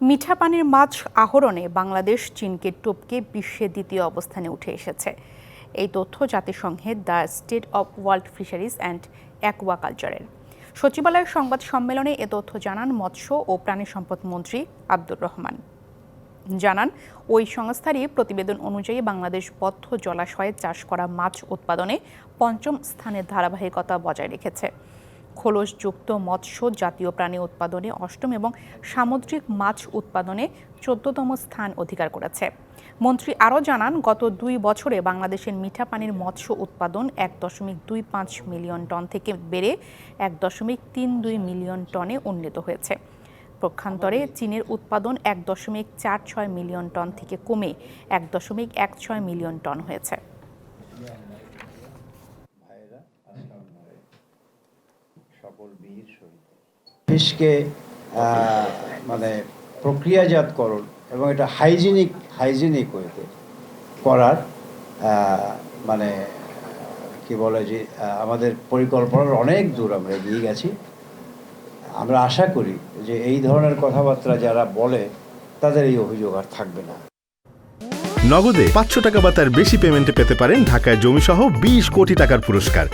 মিঠা পানির মাছ আহরণে বাংলাদেশ চীনকে টপকে বিশ্বে দ্বিতীয় অবস্থানে উঠে এসেছে। এই তথ্য জাতিসংঘের the state of world fisheries and অ্যাকুয়াকালচারের সচিবালয়ের সংবাদ সম্মেলনে এ তথ্য জানান মৎস্য ও প্রাণী সম্পদ মন্ত্রী আব্দুর রহমান। জানান, ওই সংস্থারই প্রতিবেদন অনুযায়ী বাংলাদেশ বদ্ধ জলাশয়ে চাষ করা মাছ উৎপাদনে পঞ্চম স্থানের ধারাবাহিকতা বজায় রেখেছে। খোলসযুক্ত মৎস্য জাতীয় প্রাণী উৎপাদনে অষ্টম এবং সামুদ্রিক মাছ উৎপাদনে ১৪তম স্থান অধিকার করেছে। মন্ত্রী আরও জানান, গত ২ বছরে বাংলাদেশের মিঠা পানির মৎস্য উৎপাদন ১.২৫ মিলিয়ন টন থেকে বেড়ে ১.৩২ মিলিয়ন টনে উন্নীত হয়েছে। পক্ষান্তরে চীনের উৎপাদন ১.৪৬ মিলিয়ন টন থেকে কমে ১.১৬ মিলিয়ন টন হয়েছে। ফিশকে মানে প্রক্রিয়াজাতকরণ এবং এটা হাইজিনিক ওয়েতে করার মানে কি বলে যে আমাদের পরিকল্পনার অনেক দূর আমরা এগিয়ে গেছি। আমরা আশা করি যে এই ধরনের কথাবার্তা যারা বলে তাদের এই অভিযোগ আর থাকবে না। নগদে ৫০০ টাকা বা তার বেশি পেমেন্টে পেতে পারেন ঢাকায় জমিসহ ২০ কোটি টাকার পুরস্কার।